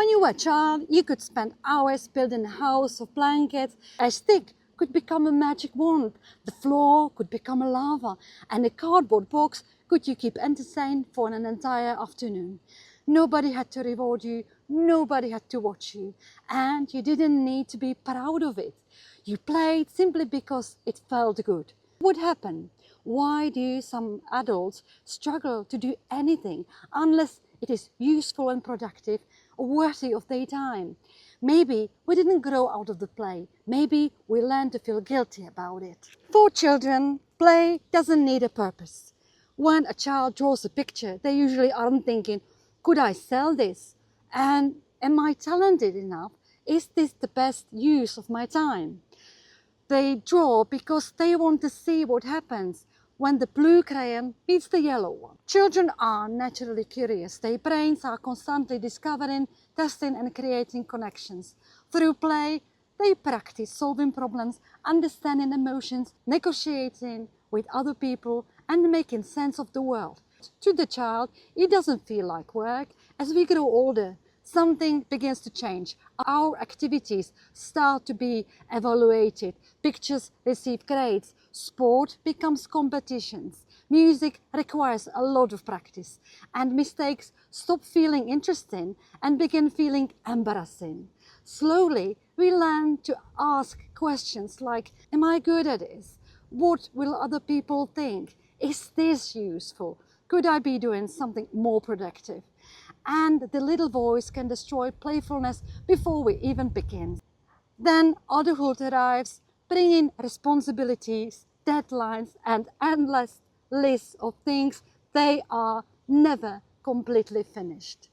When you were a child, you could spend hours building a house of blankets. A stick could become a magic wand, the floor could become a lava, and a cardboard box could you keep entertained for an entire afternoon. Nobody had to reward you, nobody had to watch you, and you didn't need to be proud of it. You played simply because it felt good. What happened? Why do some adults struggle to do anything unless it is useful and productive or worthy of their time? Maybe we didn't grow out of the play. Maybe we learned to feel guilty about it. For children, play doesn't need a purpose. When a child draws a picture, they usually aren't thinking, could I sell this? And am I talented enough? Is this the best use of my time? They draw because they want to see what happens when the blue crayon meets the yellow one. Children are naturally curious. Their brains are constantly discovering, testing and creating connections. Through play, they practice solving problems, understanding emotions, negotiating with other people and making sense of the world. To the child, it doesn't feel like work. As we grow older, something begins to change. Our activities start to be evaluated. Pictures receive grades. Sport becomes competitions. Music requires a lot of practice. And mistakes stop feeling interesting and begin feeling embarrassing. Slowly, we learn to ask questions like, am I good at this? What will other people think? Is this useful? Could I be doing something more productive? And the little voice can destroy playfulness before we even begin. Then adulthood arrives, bringing responsibilities, deadlines, and endless lists of things. They are never completely finished.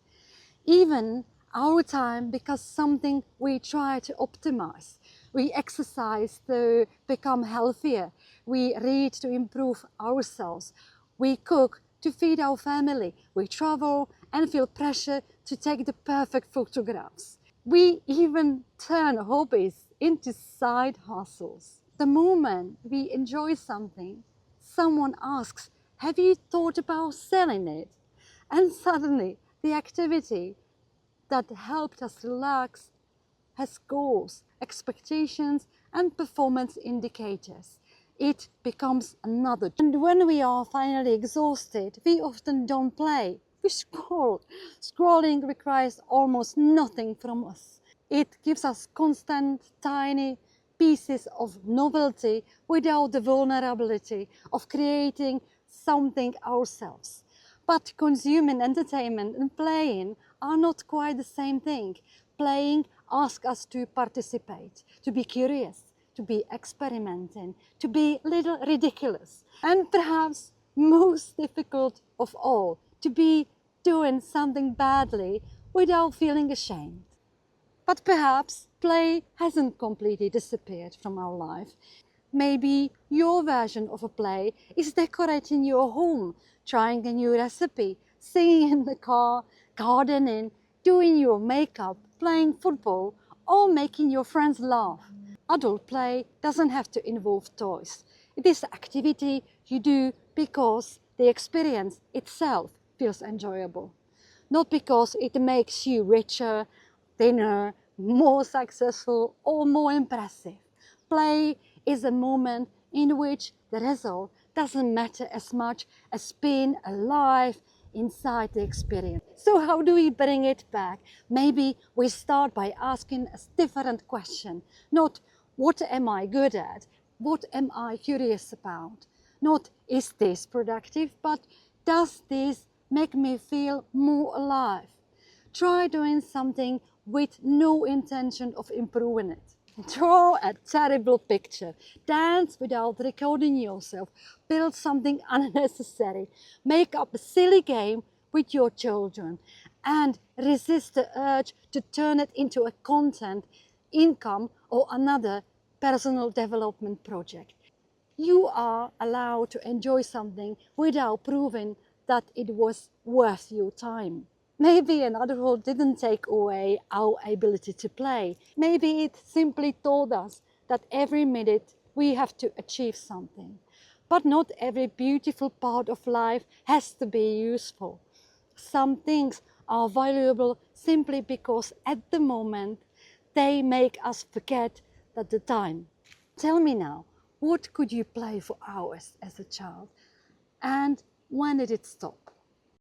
Even our time becomes something we try to optimize. We exercise to become healthier. We read to improve ourselves. We cook to feed our family. We travel and feel pressure to take the perfect photographs. We even turn hobbies into side hustles. The moment we enjoy something, someone asks, have you thought about selling it? And suddenly the activity that helped us relax has goals, expectations and performance indicators. It becomes another. And when we are finally exhausted, we often don't play. We scroll. Scrolling requires almost nothing from us. It gives us constant, tiny pieces of novelty without the vulnerability of creating something ourselves. But consuming entertainment and playing are not quite the same thing. Playing asks us to participate, to be curious, to be experimenting, to be a little ridiculous. And perhaps most difficult of all, to be doing something badly without feeling ashamed. But perhaps play hasn't completely disappeared from our life. Maybe your version of a play is decorating your home, trying a new recipe, singing in the car, gardening, doing your makeup, playing football, or making your friends laugh. Adult play doesn't have to involve toys. It is the activity you do because the experience itself feels enjoyable, not because it makes you richer, thinner, more successful, or more impressive. Play is a moment in which the result doesn't matter as much as being alive inside the experience. So how do we bring it back? Maybe we start by asking a different question. Not what am I good at? What am I curious about? Not is this productive, but does this make me feel more alive? Try doing something with no intention of improving it. Draw a terrible picture, dance without recording yourself, build something unnecessary, make up a silly game with your children and resist the urge to turn it into a content, income or another personal development project. You are allowed to enjoy something without proving that it was worth your time. Maybe an adulthood didn't take away our ability to play. Maybe it simply told us that every minute we have to achieve something. But not every beautiful part of life has to be useful. Some things are valuable simply because at the moment they make us forget that the time. Tell me now, what could you play for hours as a child? And when did it stop?